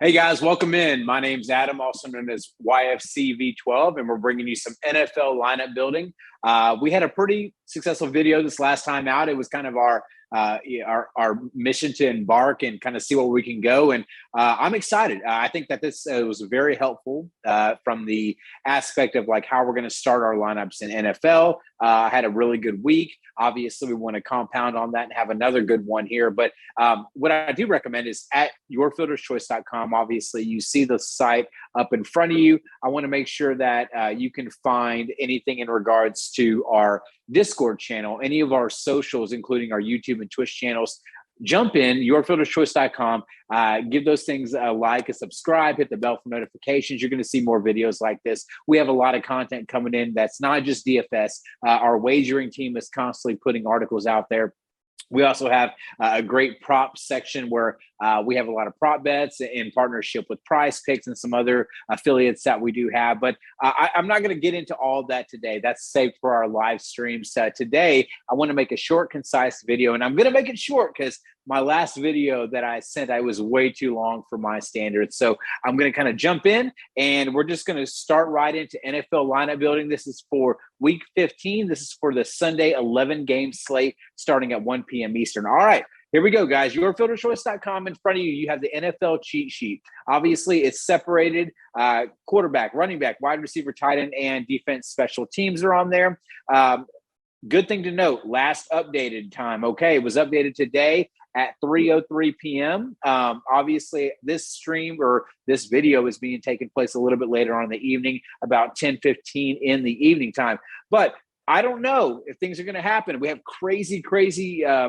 Hey guys, welcome in. My name's Adam, also known as YFCV12, and we're bringing you some NFL lineup building. We had a pretty successful video this last time out. It was kind of our mission to embark and kind of see where we can go. And I'm excited. I think that this was very helpful from the aspect of like how we're going to start our lineups in NFL. I had a really good week. Obviously, we want to compound on that and have another good one here. But what I do recommend is at yourfielderschoice.com. Obviously, you see the site up in front of you. I want to make sure that you can find anything in regards to our Discord channel, any of our socials, including our YouTube and Twitch channels. Jump in, yourfielderschoice.com, give those things a like, a subscribe, hit the bell for notifications. You're going to see more videos like this. We have a lot of content coming in that's not just DFS. Our wagering team is constantly putting articles out there. We also have a great prop section where we have a lot of prop bets in partnership with Prize Picks and some other affiliates that we do have. But I'm not going to get into all of that today. That's saved for our live streams. Today, I want to make a short, concise video, and I'm going to make it short because my last video that I sent, I was way too long for my standards. So I'm going to kind of jump in, and we're just going to start right into NFL lineup building. This is for Week 15. This is for the Sunday 11-game slate starting at 1 p.m. Eastern. All right. Here we go, guys. Yourfielderschoice.com. In front of you, you have the NFL cheat sheet. Obviously, it's separated. Quarterback, running back, wide receiver, tight end, and defense special teams are on there. Good thing to note, last updated time. Okay, it was updated today at 3:03 p.m. Obviously, this stream or this video is being taken place a little bit later on in the evening, about 10:15 in the evening time. But I don't know if things are going to happen. We have crazy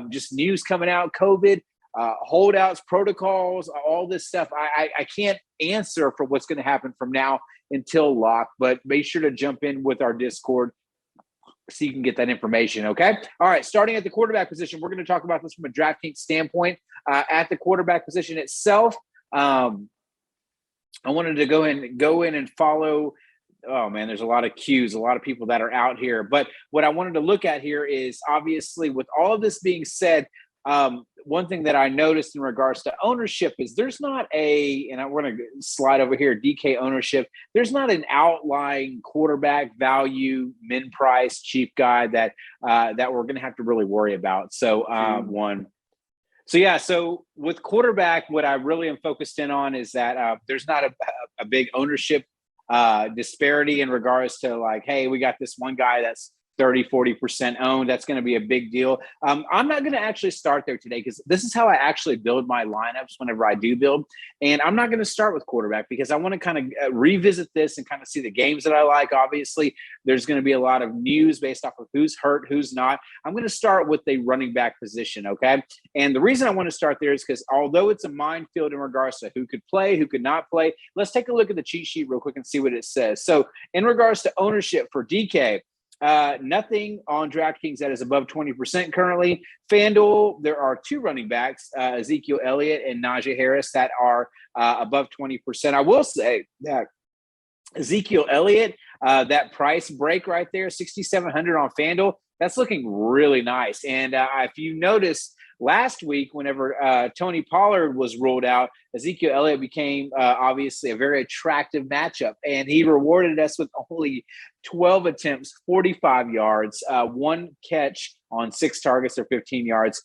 just news coming out, COVID, holdouts, protocols, all this stuff. I can't answer for what's going to happen from now until lock, but make sure to jump in with our Discord so you can get that information, okay? All right, starting at the quarterback position, we're going to talk about this from a DraftKings standpoint. At the quarterback position itself, I wanted to go in and follow – oh, man, there's a lot of cues, a lot of people that are out here. But what I wanted to look at here is obviously with all of this being said, one thing that I noticed in regards to ownership is there's not and I want to slide over here, DK ownership. There's not an outlying quarterback value, min price, cheap guy that we're going to have to really worry about. So So with quarterback, what I really am focused in on is that there's not a big ownership disparity in regards to like, hey, we got this one guy that's 30-40% owned. That's going to be a big deal. I'm not going to actually start there today because this is how I actually build my lineups whenever I do build. And I'm not going to start with quarterback because I want to kind of revisit this and kind of see the games that I like. Obviously, there's going to be a lot of news based off of who's hurt, who's not. I'm going to start with the running back position, okay? And the reason I want to start there is because although it's a minefield in regards to who could play, who could not play, let's take a look at the cheat sheet real quick and see what it says. So in regards to ownership for DK, nothing on DraftKings that is above 20% currently. FanDuel, there are two running backs, Ezekiel Elliott and Najee Harris, that are above 20%. I will say that Ezekiel Elliott, that price break right there, 6,700 on FanDuel, that's looking really nice. And if you notice, last week, whenever Tony Pollard was ruled out, Ezekiel Elliott became obviously a very attractive matchup, and he rewarded us with only 12 attempts, 45 yards, one catch on 6 targets or 15 yards.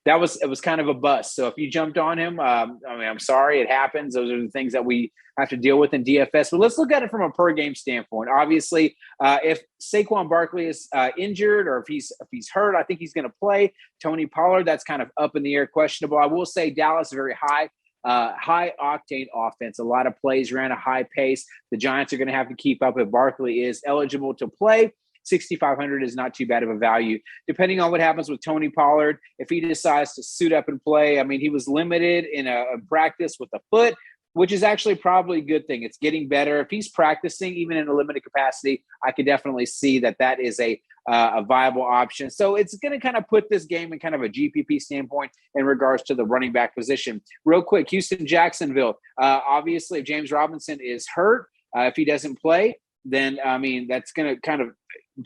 It was kind of a bust. So if you jumped on him, I'm sorry, it happens. Those are the things that we have to deal with in DFS. But let's look at it from a per game standpoint. Obviously, if Saquon Barkley is injured or if he's hurt, I think he's going to play. Tony Pollard, that's kind of up in the air, questionable. I will say Dallas, very high octane offense. A lot of plays ran a high pace. The Giants are going to have to keep up if Barkley is eligible to play. 6,500 is not too bad of a value. Depending on what happens with Tony Pollard, if he decides to suit up and play, I mean, he was limited in a practice with a foot, which is actually probably a good thing. It's getting better. If he's practicing, even in a limited capacity, I could definitely see that is a viable option. So it's going to kind of put this game in kind of a GPP standpoint in regards to the running back position. Real quick, Houston, Jacksonville. Obviously, if James Robinson is hurt, if he doesn't play, then, I mean, that's going to kind of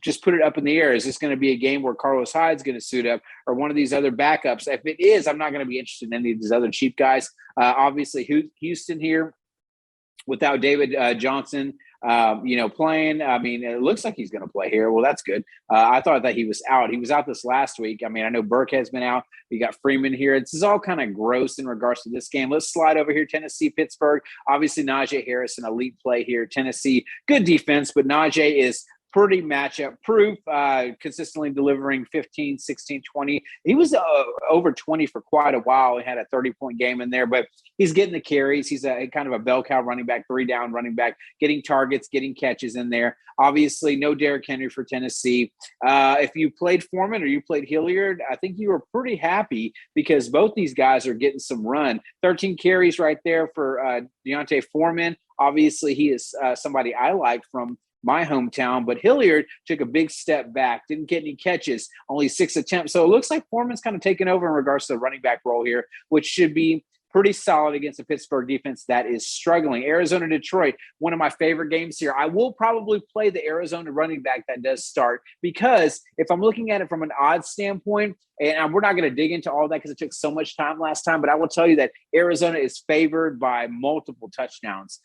just put it up in the air. Is this going to be a game where Carlos Hyde's going to suit up or one of these other backups? If it is, I'm not going to be interested in any of these other cheap guys. Obviously, Houston here without David Johnson, playing. I mean, it looks like he's going to play here. Well, that's good. I thought that he was out. He was out this last week. I mean, I know Burke has been out. You got Freeman here. This is all kind of gross in regards to this game. Let's slide over here. Tennessee, Pittsburgh. Obviously, Najee Harris, an elite play here. Tennessee, good defense, but Najee is pretty matchup proof, consistently delivering 15, 16, 20. He was over 20 for quite a while. He had a 30-point game in there, but he's getting the carries. He's a kind of a bell cow running back, 3-down running back, getting targets, getting catches in there. Obviously, no Derrick Henry for Tennessee. If you played Foreman or you played Hilliard, I think you were pretty happy because both these guys are getting some run. 13 carries right there for Deontay Foreman. Obviously, he is somebody I like from my hometown, but Hilliard took a big step back, didn't get any catches, only 6 attempts. So it looks like Foreman's kind of taken over in regards to the running back role here, which should be pretty solid against a Pittsburgh defense that is struggling. Arizona, Detroit, one of my favorite games here. I will probably play the Arizona running back that does start because if I'm looking at it from an odds standpoint, and we're not going to dig into all that because it took so much time last time, but I will tell you that Arizona is favored by multiple touchdowns.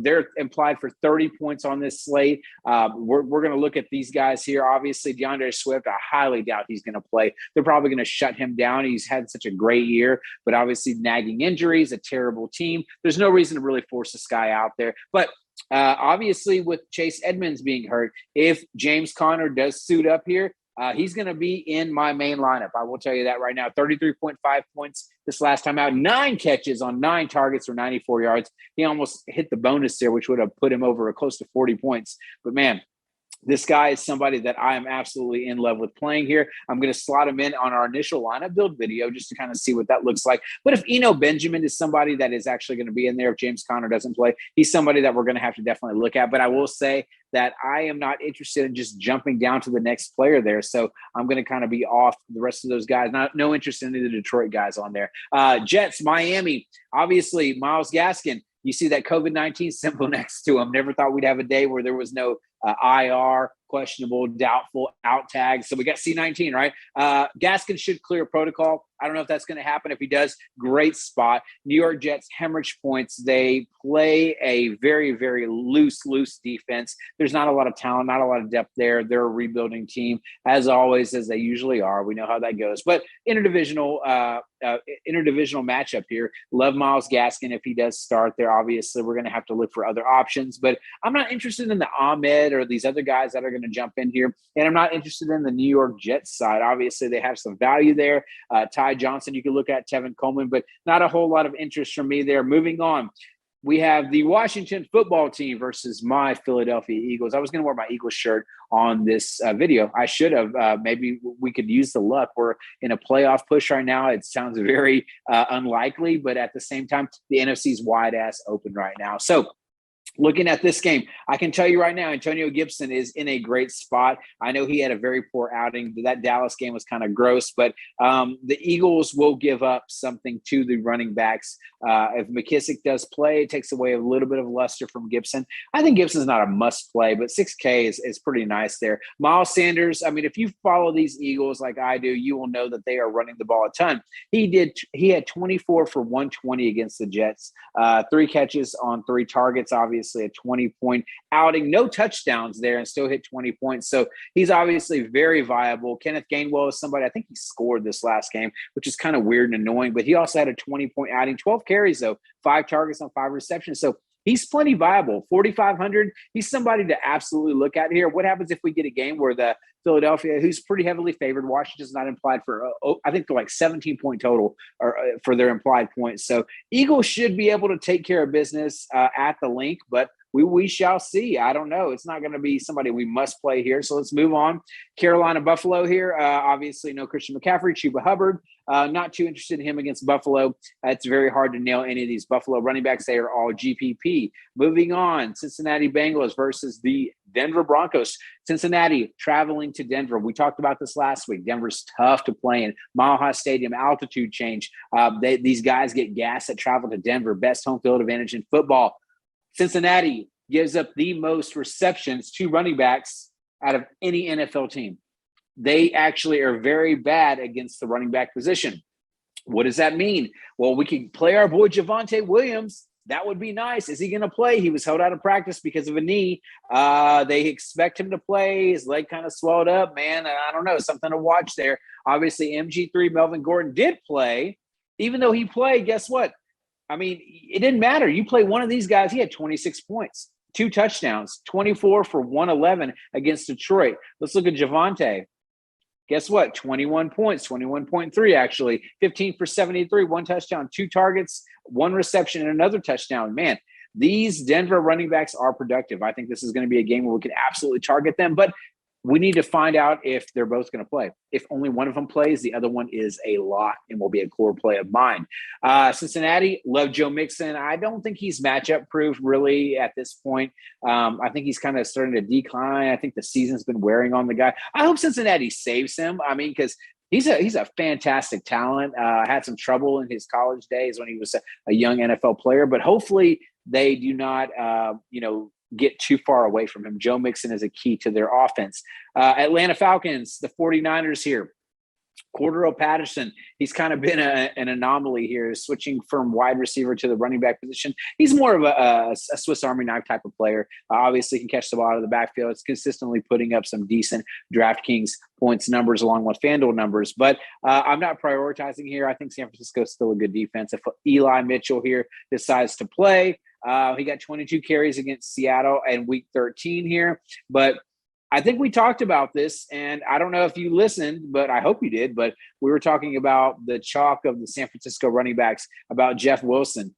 They're implied for 30 points on this slate. We're going to look at these guys here. Obviously, Deandre Swift, I highly doubt he's going to play. They're probably going to shut him down. He's had such a great year, but obviously nagging injuries, a terrible team. There's no reason to really force this guy out there. But obviously with Chase Edmonds being hurt, if James Conner does suit up here, he's going to be in my main lineup. I will tell you that right now. 33.5 points this last time out. 9 catches on 9 targets for 94 yards. He almost hit the bonus there, which would have put him over close to 40 points. But, man, this guy is somebody that I am absolutely in love with playing here. I'm going to slot him in on our initial lineup build video just to kind of see what that looks like. But if Eno Benjamin is somebody that is actually going to be in there, if James Conner doesn't play, he's somebody that we're going to have to definitely look at. But I will say that I am not interested in just jumping down to the next player there. So I'm going to kind of be off the rest of those guys. No interest in any of the Detroit guys on there. Jets, Miami, obviously Myles Gaskin. You see that COVID-19 symbol next to him. Never thought we'd have a day where there was no IR, questionable, doubtful, out tags. So we got C19, right? Gaskin should clear protocol. I don't know if that's going to happen. If he does, great spot. New York Jets, hemorrhage points. They play a very, very loose defense. There's not a lot of talent, not a lot of depth there. They're a rebuilding team, as always, as they usually are. We know how that goes. But interdivisional matchup here. Love Myles Gaskin if he does start there. Obviously, we're going to have to look for other options. But I'm not interested in the Ahmed or these other guys that are going to jump in here. And I'm not interested in the New York Jets side. Obviously, they have some value there. Ty Johnson, you can look at Tevin Coleman, but not a whole lot of interest from me there. Moving on, we have the Washington football team versus my Philadelphia Eagles. I was going to wear my Eagles shirt on this video. I should have. Maybe we could use the luck. We're in a playoff push right now. It sounds very unlikely, but at the same time, the NFC's wide ass open right now. So looking at this game, I can tell you right now, Antonio Gibson is in a great spot. I know he had a very poor outing. That Dallas game was kind of gross, but the Eagles will give up something to the running backs. If McKissick does play, it takes away a little bit of luster from Gibson. I think Gibson's not a must play, but 6K is pretty nice there. Miles Sanders, I mean, if you follow these Eagles like I do, you will know that they are running the ball a ton. He had 24 for 120 against the Jets, 3 catches on 3 targets, obviously a 20-point outing, no touchdowns there, and still hit 20 points. So he's obviously very viable. Kenneth Gainwell is somebody, I think he scored this last game, which is kind of weird and annoying, but he also had a 20-point outing, 12 carries though, 5 targets on 5 receptions. So he's plenty viable. 4,500. He's somebody to absolutely look at here. What happens if we get a game where the Philadelphia, who's pretty heavily favored, Washington's not implied for, I think they're like 17-point total or for their implied points. So Eagles should be able to take care of business at the link, but we shall see. I don't know. It's not going to be somebody we must play here. So let's move on. Carolina Buffalo here. Obviously, no Christian McCaffrey, Chuba Hubbard. Not too interested in him against Buffalo. It's very hard to nail any of these Buffalo running backs. They are all GPP. Moving on, Cincinnati Bengals versus the Denver Broncos. Cincinnati traveling to Denver. We talked about this last week. Denver's tough to play in. Mile High Stadium, altitude change. These guys get gas that travel to Denver. Best home field advantage in football. Cincinnati gives up the most receptions to running backs out of any NFL team. They actually are very bad against the running back position. What does that mean? Well, we can play our boy Javonte Williams. That would be nice. Is he going to play? He was held out of practice because of a knee. They expect him to play. His leg kind of swelled up, man. I don't know. Something to watch there. Obviously, MG3, Melvin Gordon, did play. Even though he played, guess what? I mean, it didn't matter. You play one of these guys, he had 26 points, 2 touchdowns, 24 for 111 against Detroit. Let's look at Javonte. Guess what? 21 points, 21.3 actually, 15 for 73, 1 touchdown, 2 targets, 1 reception, and another touchdown. Man, these Denver running backs are productive. I think this is going to be a game where we can absolutely target them, but we need to find out if they're both going to play. If only one of them plays, the other one is a lock and will be a core play of mine. Cincinnati, love Joe Mixon. I don't think he's matchup proof really at this point. I think he's kind of starting to decline. I think the season's been wearing on the guy. I hope Cincinnati saves him. I mean, because he's a fantastic talent. Had some trouble in his college days when he was a young NFL player, but hopefully they do not, get too far away from him. Joe Mixon is a key to their offense. Atlanta Falcons, the 49ers here. Cordero Patterson, he's kind of been an anomaly here, switching from wide receiver to the running back position. He's more of a Swiss Army knife type of player. Obviously can catch the ball out of the backfield. It's consistently putting up some decent DraftKings points numbers along with FanDuel numbers. But I'm not prioritizing here. I think San Francisco is still a good defense. If Eli Mitchell here decides to play, he got 22 carries against Seattle in week 13 here. But I think we talked about this, and I don't know if you listened, but I hope you did. But we were talking about the chalk of the San Francisco running backs, about Jeff Wilson.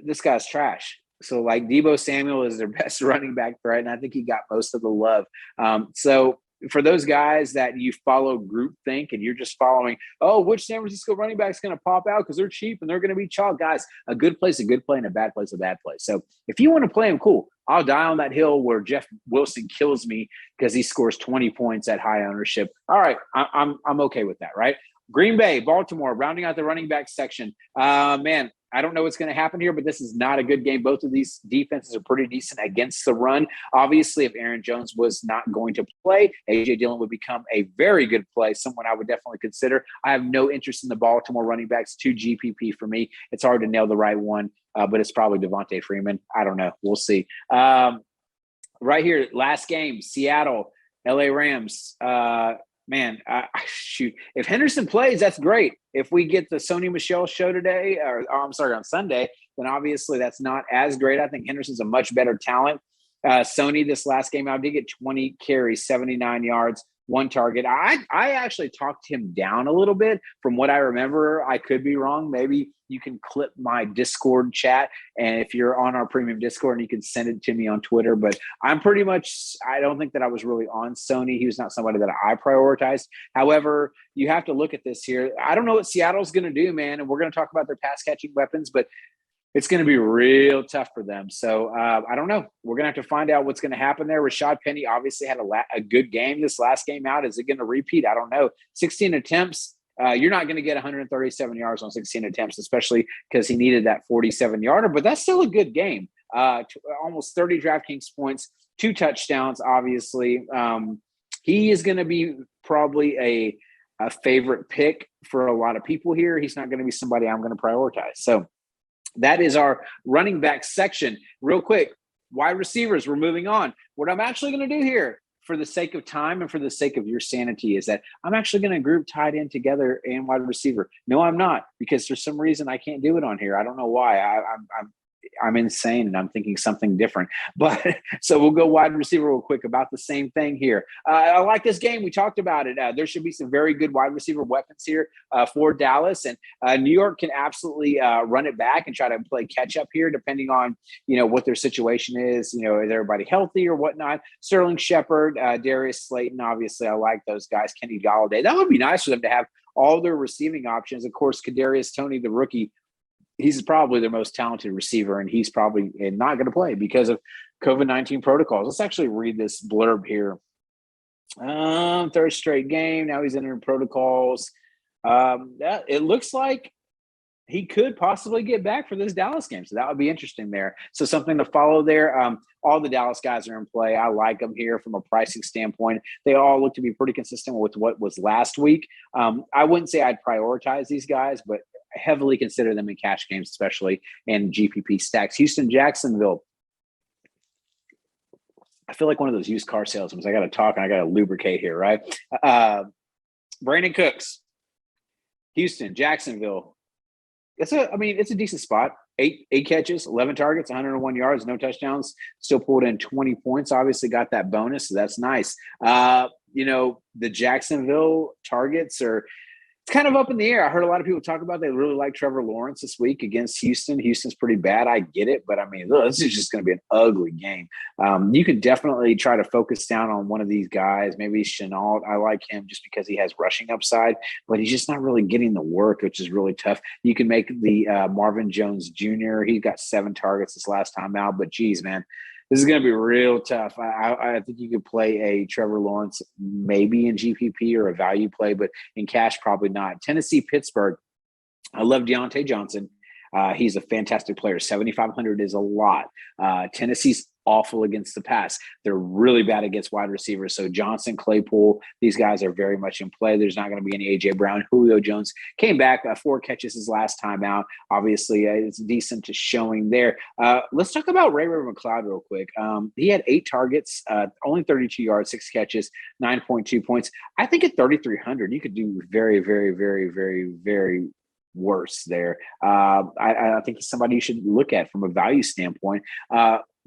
This guy's trash. So, like, Deebo Samuel is their best running back threat, and I think he got most of the love. So for those guys that you follow groupthink and you're just following, which San Francisco running back is going to pop out because they're cheap and they're going to be chalk, guys, a good play is a good play and a bad play is a bad play. So if you want to play him, cool. I'll die on that hill where Jeff Wilson kills me because he scores 20 points at high ownership. All right, I'm okay with that, right? Green Bay, Baltimore, rounding out the running back section. Man, I don't know what's going to happen here, but this is not a good game. Both of these defenses are pretty decent against the run. Obviously, if Aaron Jones was not going to play, A.J. Dillon would become a very good play, someone I would definitely consider. I have no interest in the Baltimore running backs, 2 GPP for me. It's hard to nail the right one, but it's probably Devontae Freeman. I don't know. We'll see. Right here, last game, Seattle, L.A. Rams. Man, shoot. If Henderson plays, that's great. If we get the Sony Michel show today, on Sunday, then obviously that's not as great. I think Henderson's a much better talent. Sony, this last game out, did get 20 carries, 79 yards, 1 target. I actually talked him down a little bit from what I remember. I could be wrong. Maybe you can clip my Discord chat, and if you're on our premium Discord, you can send it to me on Twitter. But I don't think that I was really on Sony. He was not somebody that I prioritized. However, you have to look at this here. I don't know what Seattle's going to do, man, and we're going to talk about their pass catching weapons, but it's going to be real tough for them. So I don't know. We're going to have to find out what's going to happen there. Rashad Penny obviously had a good game this last game out. Is it going to repeat? I don't know. 16 attempts. You're not going to get 137 yards on 16 attempts, especially because he needed that 47-yarder. But that's still a good game. Almost 30 DraftKings points, 2 touchdowns, obviously. He is going to be probably a favorite pick for a lot of people here. He's not going to be somebody I'm going to prioritize. So that is our running back section. Real quick, wide receivers, we're moving on. What I'm actually going to do here, for the sake of time and for the sake of your sanity, is that I'm actually going to group tight end together and wide receiver. No, I'm not, because there's some reason I can't do it on here. I don't know why. I'm insane and I'm thinking something different. But so we'll go wide receiver real quick, about the same thing here. I like this game. We talked about it. There should be some very good wide receiver weapons here for Dallas, and New York can absolutely run it back and try to play catch up here, depending on, what their situation is. Is everybody healthy or whatnot? Sterling Shepard, Darius Slayton, obviously I like those guys. Kenny Galladay. That would be nice for them to have all their receiving options. Of course, Kadarius Toney, the rookie, he's probably their most talented receiver, and he's probably not going to play because of COVID-19 protocols. Let's actually read this blurb here. 3rd straight game. Now he's entering protocols. It looks like he could possibly get back for this Dallas game. So that would be interesting there. So something to follow there. All the Dallas guys are in play. I like them here from a pricing standpoint. They all look to be pretty consistent with what was last week. I wouldn't say I'd prioritize these guys, but heavily consider them in cash games, especially in GPP stacks. Houston, Jacksonville. I feel like one of those used car salesmen. I got to talk and I got to lubricate here, right? Brandon Cooks, Houston, Jacksonville. It's a decent spot. Eight catches, 11 targets, 101 yards, no touchdowns. Still pulled in 20 points. Obviously got that bonus, so that's nice. The Jacksonville targets are – it's kind of up in the air. I heard a lot of people talk about they really like Trevor Lawrence this week against Houston. Houston's pretty bad. I get it. But, this is just going to be an ugly game. You could definitely try to focus down on one of these guys. Maybe Chenault. I like him just because he has rushing upside. But he's just not really getting the work, which is really tough. You can make the Marvin Jones Jr. He got 7 targets this last time out. But, geez, man. This is going to be real tough. I think you could play a Trevor Lawrence maybe in GPP or a value play, but in cash, probably not. Tennessee, Pittsburgh. I love Deontay Johnson. He's a fantastic player. 7,500 is a lot. Tennessee's awful against the pass. They're really bad against wide receivers. So Johnson, Claypool, these guys are very much in play. There's not going to be any A.J. Brown. Julio Jones came back 4 catches his last time out. Obviously, it's decent to showing there. Let's talk about River Mcleod real quick. He had 8 targets, only 32 yards, 6 catches, 9.2 points. I think at 3,300, you could do very, very, very, very, very worse there. I think he's somebody you should look at from a value standpoint.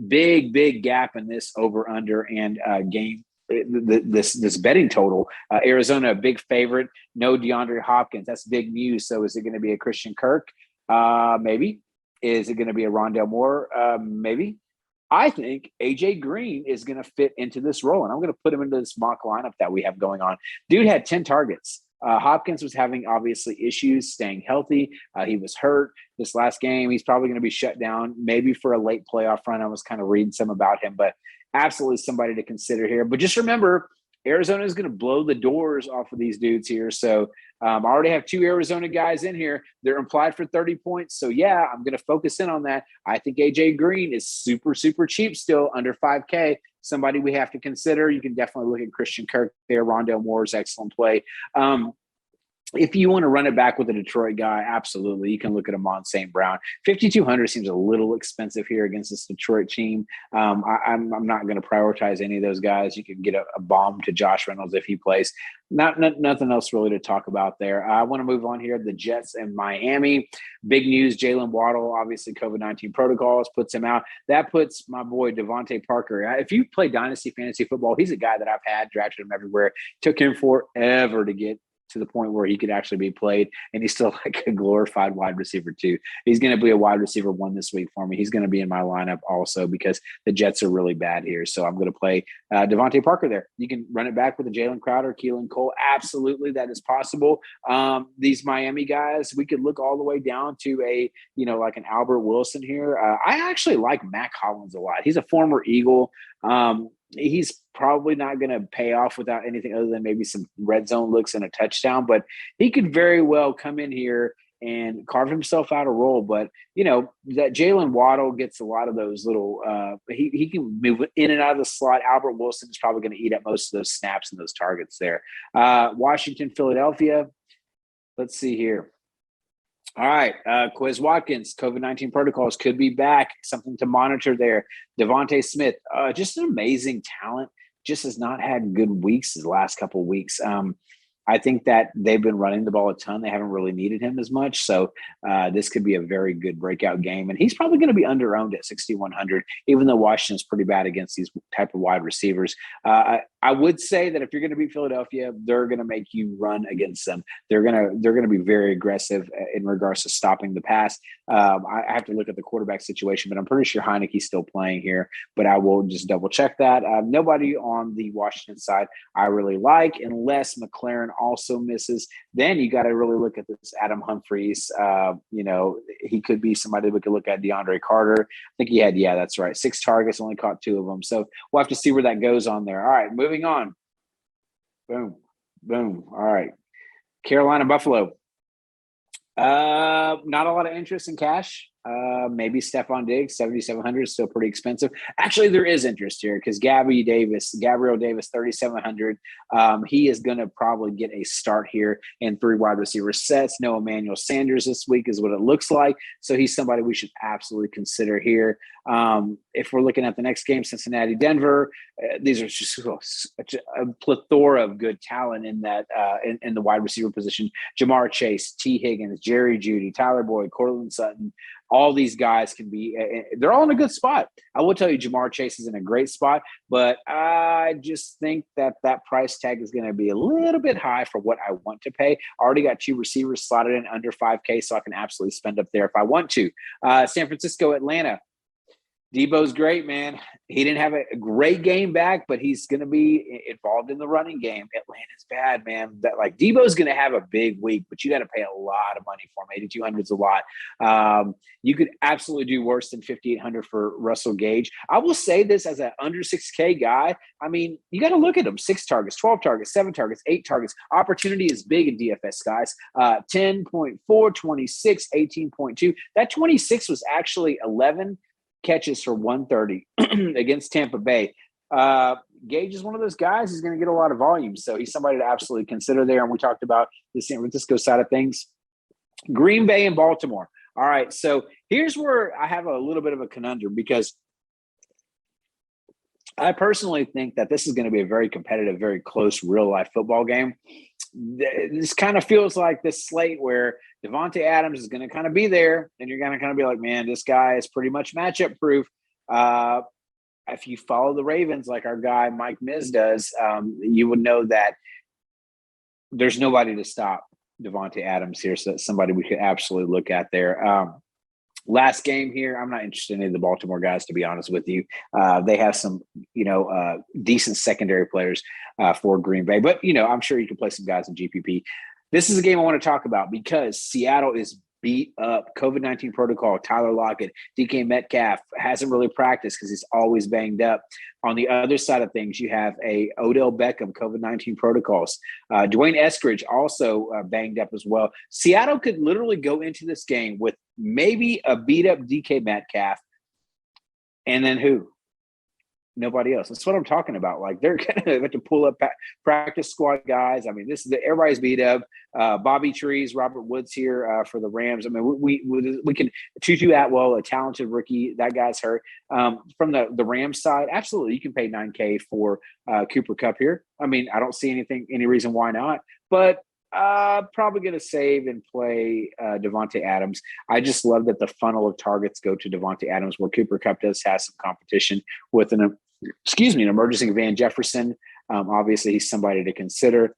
Big gap in this over under and game. This betting total. Arizona, a big favorite. No DeAndre Hopkins. That's big news. So is it going to be a Christian Kirk? Maybe. Is it going to be a Rondale Moore? Maybe. I think AJ Green is going to fit into this role, and I'm going to put him into this mock lineup that we have going on. Dude had 10 targets. Hopkins was having obviously issues staying healthy. He was hurt this last game. He's probably going to be shut down maybe for a late playoff run. I was kind of reading some about him, but absolutely somebody to consider here. But just remember, Arizona is going to blow the doors off of these dudes here. So I already have 2 Arizona guys in here. They're implied for 30 points. So, yeah, I'm going to focus in on that. I think A.J. Green is super, super cheap still, under 5K. Somebody we have to consider. You can definitely look at Christian Kirk there. Rondale Moore's excellent play. If you want to run it back with a Detroit guy, absolutely. You can look at Amon St. Brown. 5,200 seems a little expensive here against this Detroit team. I'm not going to prioritize any of those guys. You can get a bomb to Josh Reynolds if he plays. Nothing else really to talk about there. I want to move on here. The Jets and Miami. Big news, Jalen Waddle, obviously COVID-19 protocols, puts him out. That puts my boy Devontae Parker. If you play Dynasty Fantasy Football, he's a guy that I've had, drafted him everywhere. Took him forever to get to the point where he could actually be played, and he's still like a glorified wide receiver too. He's going to be a wide receiver 1 this week for me. He's going to be in my lineup also because the Jets are really bad here. So I'm going to play Devontae Parker there. You can run it back with a Jalen Crowder, Keelan Cole. Absolutely, that is possible. These Miami guys, we could look all the way down to like an Albert Wilson here. I actually like Mac Hollins a lot. He's a former Eagle. He's probably not going to pay off without anything other than maybe some red zone looks and a touchdown, but he could very well come in here and carve himself out a role. But, that Jalen Waddle gets a lot of those little he can move in and out of the slot. Albert Wilson is probably going to eat up most of those snaps and those targets there. Washington, Philadelphia. Let's see here. All right, Quiz Watkins, COVID-19 protocols could be back. Something to monitor there. Devonta Smith, just an amazing talent. Just has not had good weeks his last couple of weeks. I think that they've been running the ball a ton. They haven't really needed him as much. So this could be a very good breakout game. And he's probably going to be under-owned at 6,100, even though Washington's pretty bad against these type of wide receivers. I would say that if you're going to beat Philadelphia, they're going to make you run against them. They're going to be very aggressive in regards to stopping the pass. I have to look at the quarterback situation, but I'm pretty sure Heineke's still playing here. But I will just double check that. Nobody on the Washington side I really like, unless McLaren also misses. Then you got to really look at this Adam Humphries. He could be somebody we could look at. DeAndre Carter. I think he had, that's right, 6 targets, only caught 2 of them. So we'll have to see where that goes on there. All right, moving on. Boom. All right. Carolina, Buffalo. Not a lot of interest in cash. Maybe Stephon Diggs, 7,700 is still pretty expensive. Actually, there is interest here because Gabriel Davis, 3,700. He is going to probably get a start here in 3 wide receiver sets. No Emmanuel Sanders this week is what it looks like. So he's somebody we should absolutely consider here. If we're looking at the next game, Cincinnati, Denver, these are just a plethora of good talent in that in the wide receiver position. Jamar Chase, T. Higgins, Jerry Jeudy, Tyler Boyd, Cortland Sutton. All these guys can be – they're all in a good spot. I will tell you Jamar Chase is in a great spot, but I just think that price tag is going to be a little bit high for what I want to pay. I already got 2 receivers slotted in under 5K, so I can absolutely spend up there if I want to. San Francisco, Atlanta. Debo's great, man. He didn't have a great game back, but he's going to be involved in the running game. Atlanta's bad, man. Debo's going to have a big week, but you got to pay a lot of money for him. 8,200 is a lot. You could absolutely do worse than 5,800 for Russell Gage. I will say this as an under 6K guy. I mean, you got to look at him. 6 targets, 12 targets, 7 targets, 8 targets. Opportunity is big in DFS, guys. 10.4, 26, 18.2. That 26 was actually 11 catches for 130 against Tampa Bay. Gage is one of those guys who's going to get a lot of volume. So he's somebody to absolutely consider there. And we talked about the San Francisco side of things. Green Bay and Baltimore. All right. So here's where I have a little bit of a conundrum because I personally think that this is going to be a very competitive, very close real-life football game. This kind of feels like this slate where Devonta Adams is going to kind of be there, and you're going to kind of be like, man, this guy is pretty much matchup proof. If you follow the Ravens like our guy Mike Miz does, you would know that there's nobody to stop Devonta Adams here, so that's somebody we could absolutely look at there. Last game here, I'm not interested in any of the Baltimore guys, to be honest with you. They have some, decent secondary players for Green Bay. But, I'm sure you can play some guys in GPP. This is a game I want to talk about because Seattle is beat up. COVID-19 protocol, Tyler Lockett, DK Metcalf hasn't really practiced because he's always banged up. On the other side of things, you have a Odell Beckham COVID-19 protocols. Dwayne Eskridge also banged up as well. Seattle could literally go into this game with maybe a beat-up DK Metcalf, and then who? Nobody else. That's what I'm talking about. Like, they're going to have to pull up practice squad guys. I mean, everybody's beat up. Bobby Trees, Robert Woods here for the Rams. I mean, we can Tutu Atwell, a talented rookie. That guy's hurt. From the Rams side, absolutely, you can pay $9K for Cooper Kupp here. I mean, I don't see any reason why not. But probably going to save and play Devonta Adams. I just love that the funnel of targets go to Devonta Adams, where Cooper Kupp does have some competition with an emerging Van Jefferson. Obviously, he's somebody to consider.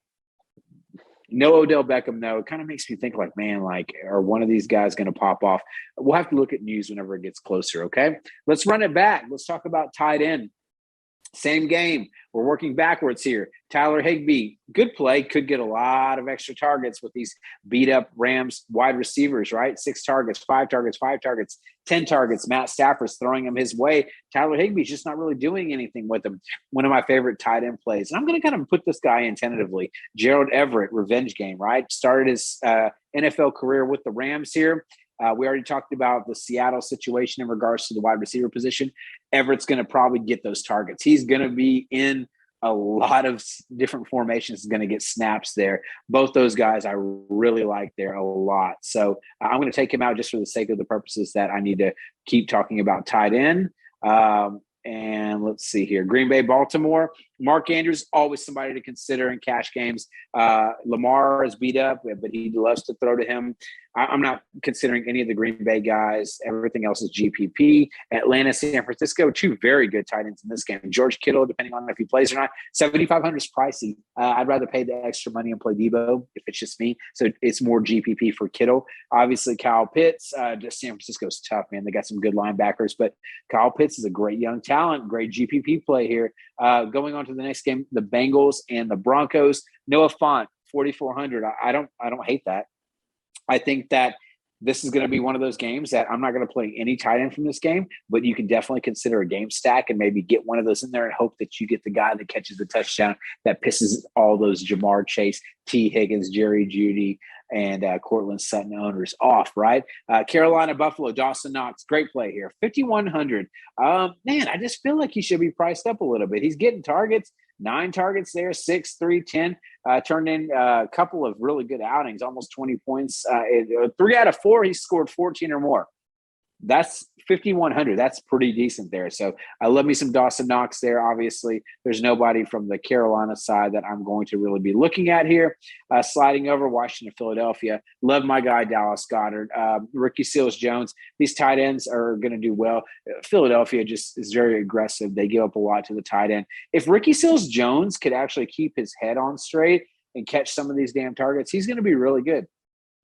No Odell Beckham, though. It kind of makes me think like, man, are one of these guys going to pop off? We'll have to look at news whenever it gets closer, okay? Let's run it back. Let's talk about tight end. Same game. We're working backwards here. Tyler Higbee, good play, could get a lot of extra targets with these beat-up Rams wide receivers, right? 6 targets, 5 targets, 5 targets, 10 targets. Matt Stafford's throwing him his way. Tyler Higbee's just not really doing anything with him. One of my favorite tight end plays. And I'm going to kind of put this guy in tentatively. Gerald Everett, revenge game, right? Started his NFL career with the Rams here. We already talked about the Seattle situation in regards to the wide receiver position. Everett's going to probably get those targets. He's going to be in a lot of different formations. He's going to get snaps there. Both those guys I really like there a lot. So I'm going to take him out just for the sake of the purposes that I need to keep talking about tight end. And let's see here. Green Bay, Baltimore. Mark Andrews, always somebody to consider in cash games. Lamar is beat up, but he loves to throw to him. I'm not considering any of the Green Bay guys. Everything else is GPP. Atlanta, San Francisco, 2 very good tight ends in this game. George Kittle, depending on if he plays or not, 7,500 is pricey. I'd rather pay the extra money and play Debo if it's just me. So it's more GPP for Kittle. Obviously, Kyle Pitts. Just San Francisco's tough, man. They got some good linebackers, but Kyle Pitts is a great young talent, great GPP play here. Going on to the next game, the Bengals and the Broncos. Noah Fant, 4,400. I don't hate that. I think that this is going to be one of those games that I'm not going to play any tight end from this game, but you can definitely consider a game stack and maybe get one of those in there and hope that you get the guy that catches the touchdown that pisses all those Jamar Chase, T. Higgins, Jerry Jeudy, and Cortland Sutton owners off, right? Carolina, Buffalo, Dawson Knox, great play here. 5,100. Man, I just feel like he should be priced up a little bit. He's getting targets, 9 targets there, 6, 3, 10. Turned in a couple of really good outings, almost 20 points. 3 out of 4, he scored 14 or more. That's 5,100. That's pretty decent there. So I love me some Dawson Knox there. Obviously, there's nobody from the Carolina side that I'm going to really be looking at here. Sliding over Washington, Philadelphia. Love my guy, Dallas Goddard. Ricky Seals-Jones. These tight ends are going to do well. Philadelphia just is very aggressive. They give up a lot to the tight end. If Ricky Seals-Jones could actually keep his head on straight and catch some of these damn targets, he's going to be really good.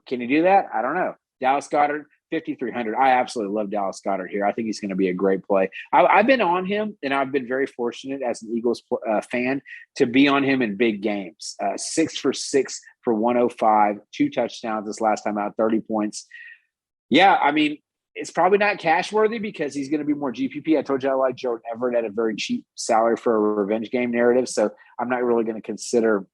Can he do that? I don't know. Dallas Goddard, 5,300. I absolutely love Dallas Goddard here. I think he's going to be a great play. I've been on him, and I've been very fortunate as an Eagles fan to be on him in big games. 6 for 6 for 105, 2 touchdowns this last time out, 30 points. Yeah, I mean, it's probably not cash worthy because he's going to be more GPP. I told you I like Gerald Everett at a very cheap salary for a revenge game narrative, so I'm not really going to consider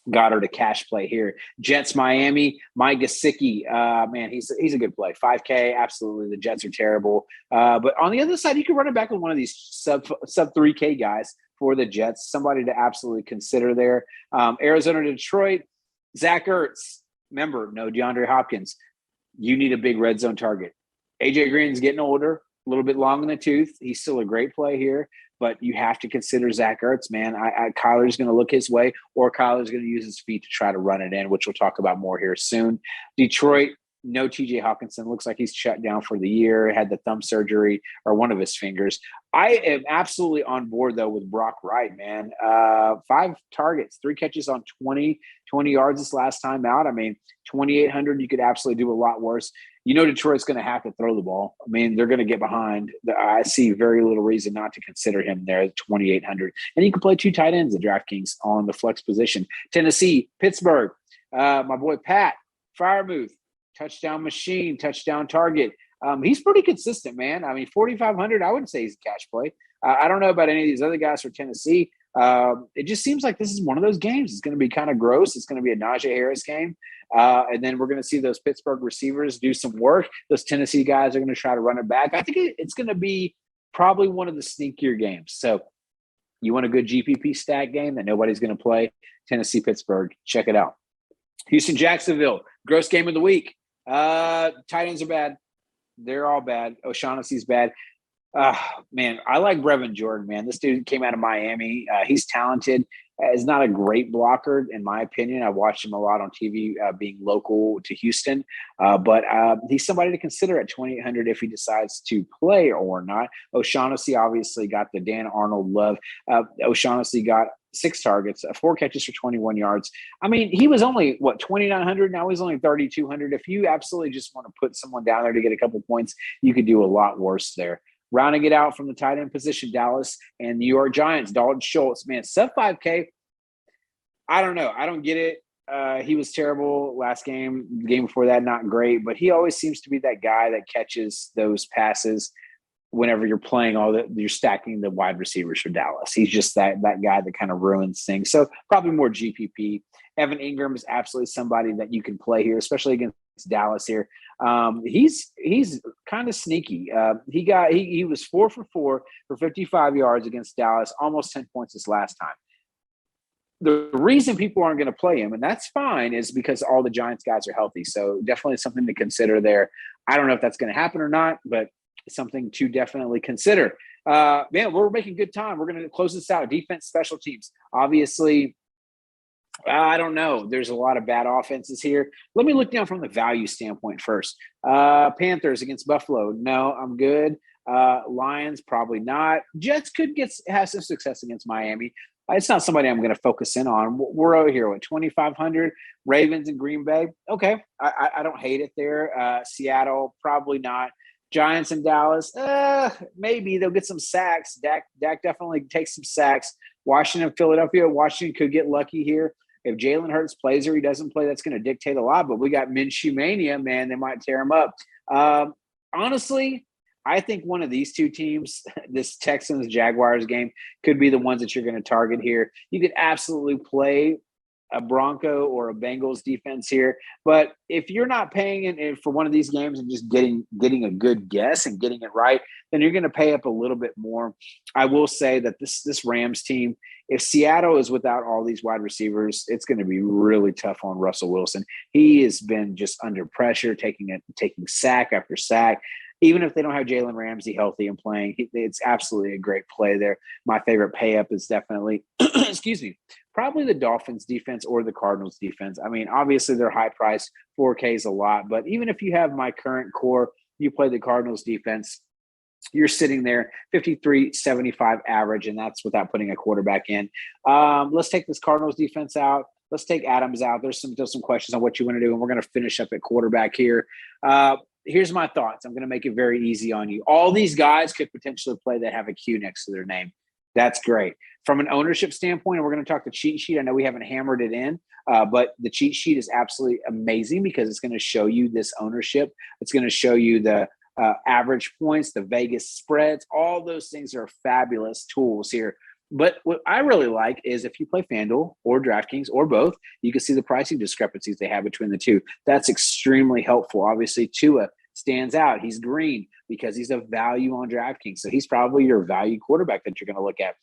Goddard a cash play here. Jets, Miami, Mike Gesicki. Man, he's a good play. 5K, absolutely. The Jets are terrible. But on the other side, you can run it back with one of these sub 3K guys for the Jets. Somebody to absolutely consider there. Arizona, Detroit, Zach Ertz. Remember, no DeAndre Hopkins. You need a big red zone target. AJ Green's getting older, a little bit long in the tooth. He's still a great play here. But you have to consider Zach Ertz, man. Kyler's going to look his way, or Kyler's going to use his feet to try to run it in, which we'll talk about more here soon. Detroit, no TJ Hawkinson. Looks like he's shut down for the year, had the thumb surgery or one of his fingers. I am absolutely on board, though, with Brock Wright, man. 5 targets, 3 catches on 20 yards this last time out. I mean, 2,800, you could absolutely do a lot worse. You know Detroit's going to have to throw the ball. I mean, they're going to get behind. I see very little reason not to consider him there at 2,800. And you can play 2 tight ends at DraftKings on the flex position. Tennessee, Pittsburgh, my boy Pat Freiermuth, touchdown machine, touchdown target. He's pretty consistent, man. I mean, 4,500, I wouldn't say he's a cash play. I don't know about any of these other guys for Tennessee. It just seems like this is one of those games. It's going to be kind of gross. It's going to be a Najee Harris game. And then we're going to see those Pittsburgh receivers do some work. Those Tennessee guys are going to try to run it back. I think it's going to be probably one of the sneakier games. So you want a good GPP stack game that nobody's going to play? Tennessee, Pittsburgh. Check it out. Houston, Jacksonville. Gross game of the week. Tight ends are bad. They're all bad. O'Shaughnessy's bad. Man, I like Brevin Jordan, man. This dude came out of Miami. He's talented. Is not a great blocker, in my opinion. I watched him a lot on TV being local to Houston. But he's somebody to consider at 2,800 if he decides to play or not. O'Shaughnessy obviously got the Dan Arnold love. O'Shaughnessy got 6 targets, 4 catches for 21 yards. I mean, he was only, 2,900? Now he's only 3,200. If you absolutely just want to put someone down there to get a couple points, you could do a lot worse there. Rounding it out from the tight end position, Dallas and New York Giants, Dalton Schultz. Man, sub 5K, I don't know. I don't get it. He was terrible last game. The game before that, not great. But he always seems to be that guy that catches those passes whenever you're playing you're stacking the wide receivers for Dallas. He's just that guy that kind of ruins things. So probably more GPP. Evan Ingram is absolutely somebody that you can play here, especially against Dallas here. He's kind of sneaky. He was 4 for 4 for 55 yards against Dallas, almost 10 points this last time. The reason people aren't going to play him, and that's fine, is because all the Giants guys are healthy. So definitely something to consider there. I don't know if that's going to happen or not, but it's something to definitely consider. Man, we're making good time. We're going to close this out. Defense, special teams. Obviously, I don't know. There's a lot of bad offenses here. Let me look down from the value standpoint first. Panthers against Buffalo. No, I'm good. Lions, probably not. Jets could have some success against Miami. It's not somebody I'm going to focus in on. We're over here with 2,500. Ravens and Green Bay. Okay, I don't hate it there. Seattle, probably not. Giants and Dallas, maybe they'll get some sacks. Dak definitely takes some sacks. Washington, Philadelphia. Washington could get lucky here. If Jalen Hurts plays or he doesn't play, that's going to dictate a lot. But we got Minshew mania, man. They might tear him up. Honestly, I think one of these two teams, this Texans-Jaguars game, could be the ones that you're going to target here. You could absolutely play a Bronco or a Bengals defense here. But if you're not paying it for one of these games and just getting a good guess and getting it right, then you're going to pay up a little bit more. I will say that this Rams team, if Seattle is without all these wide receivers, it's going to be really tough on Russell Wilson. He has been just under pressure, taking sack after sack. Even if they don't have Jalen Ramsey healthy and playing, it's absolutely a great play there. My favorite pay up is definitely, probably the Dolphins defense or the Cardinals defense. I mean, obviously they're high priced, 4K is a lot, but even if you have my current core, you play the Cardinals defense, you're sitting there 53.75 average, and that's without putting a quarterback in. Let's take this Cardinals defense out. Let's take Adams out. There's some questions on what you want to do, and we're going to finish up at quarterback here. Here's my thoughts. I'm going to make it very easy on you. All these guys could potentially play that have a Q next to their name. That's great. From an ownership standpoint, and we're going to talk the cheat sheet. I know we haven't hammered it in, but the cheat sheet is absolutely amazing because it's going to show you this ownership. It's going to show you the average points, the Vegas spreads. All those things are fabulous tools here. But what I really like is if you play FanDuel or DraftKings or both, you can see the pricing discrepancies they have between the two. That's extremely helpful. Obviously, Tua stands out. He's green because he's a value on DraftKings. So he's probably your value quarterback that you're going to look at.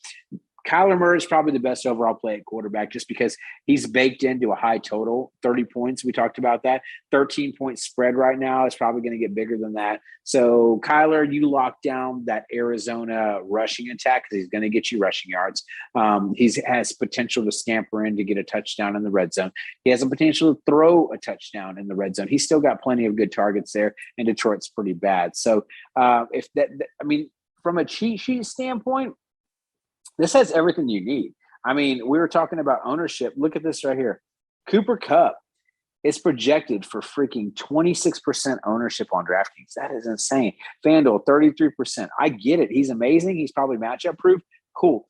Kyler Murray is probably the best overall play at quarterback just because he's baked into a high total, 30 points. We talked about that. 13-point spread right now is probably going to get bigger than that. So, Kyler, you lock down that Arizona rushing attack because he's going to get you rushing yards. He has potential to scamper in to get a touchdown in the red zone. He has a potential to throw a touchdown in the red zone. He's still got plenty of good targets there, and Detroit's pretty bad. So, from a cheat sheet standpoint, this has everything you need. I mean, we were talking about ownership. Look at this right here. Cooper Kupp is projected for freaking 26% ownership on DraftKings. That is insane. FanDuel, 33%. I get it. He's amazing. He's probably matchup proof. Cool.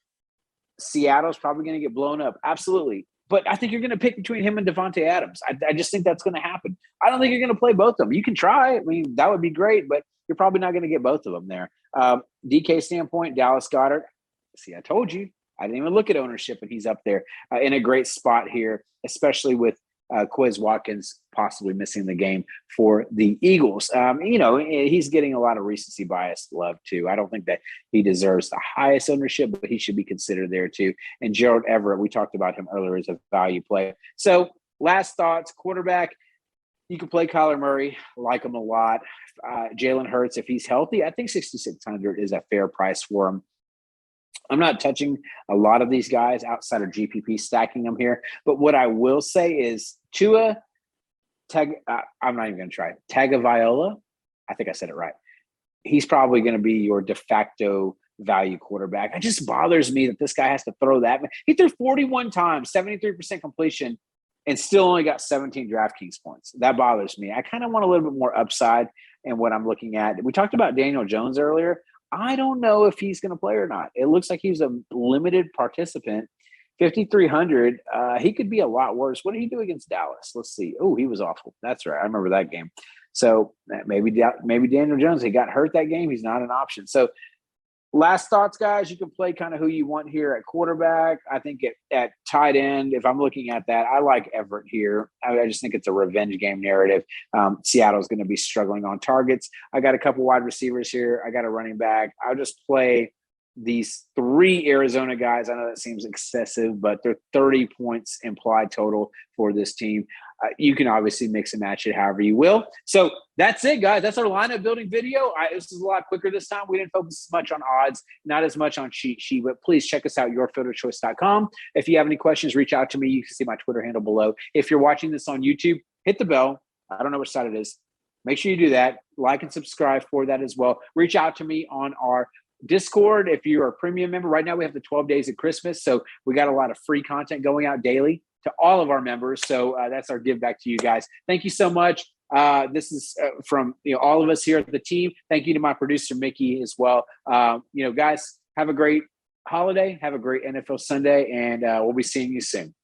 Seattle's probably going to get blown up. Absolutely. But I think you're going to pick between him and Devonta Adams. I just think that's going to happen. I don't think you're going to play both of them. You can try. I mean, that would be great, but you're probably not going to get both of them there. DK standpoint, Dallas Goddard. See, I told you. I didn't even look at ownership, and he's up there in a great spot here, especially with Quez Watkins possibly missing the game for the Eagles. He's getting a lot of recency bias love, too. I don't think that he deserves the highest ownership, but he should be considered there, too. And Gerald Everett, we talked about him earlier as a value play. So, last thoughts, quarterback. You can play Kyler Murray, like him a lot. Jalen Hurts, if he's healthy, I think $6,600 is a fair price for him. I'm not touching a lot of these guys outside of GPP, stacking them here. But what I will say is Tua, I'm not even going to try. Tagovailoa, I think I said it right. He's probably going to be your de facto value quarterback. It just bothers me that this guy has to throw that. He threw 41 times, 73% completion, and still only got 17 DraftKings points. That bothers me. I kind of want a little bit more upside in what I'm looking at. We talked about Daniel Jones earlier. I don't know if he's going to play or not. It looks like he's a limited participant. 5,300. He could be a lot worse. What did he do against Dallas? Let's see. Oh, he was awful. That's right. I remember that game. So maybe Daniel Jones, he got hurt that game. He's not an option. So last thoughts, guys, you can play kind of who you want here at quarterback. I think at tight end, if I'm looking at that, I like Everett here. I just think it's a revenge game narrative. Seattle's going to be struggling on targets. I got a couple wide receivers here. I got a running back. I'll just play these three Arizona guys. I know that seems excessive, but they're 30 points implied total for this team. You can obviously mix and match it however you will. So that's it, guys. That's our lineup building video. This is a lot quicker this time. We didn't focus as much on odds, not as much on cheat sheet, but please check us out, yourfilterchoice.com. If you have any questions, reach out to me. You can see my Twitter handle below. If you're watching this on YouTube, hit the bell. I don't know which side it is. Make sure you do that. Like and subscribe for that as well. Reach out to me on our Discord if you're a premium member. Right now we have the 12 days of Christmas, so we got a lot of free content going out daily to all of our members. So that's our give back to you guys. Thank you so much. This is from all of us here at the team. Thank you to my producer Mickey as well. Guys, have a great holiday. Have a great NFL Sunday, and we'll be seeing you soon.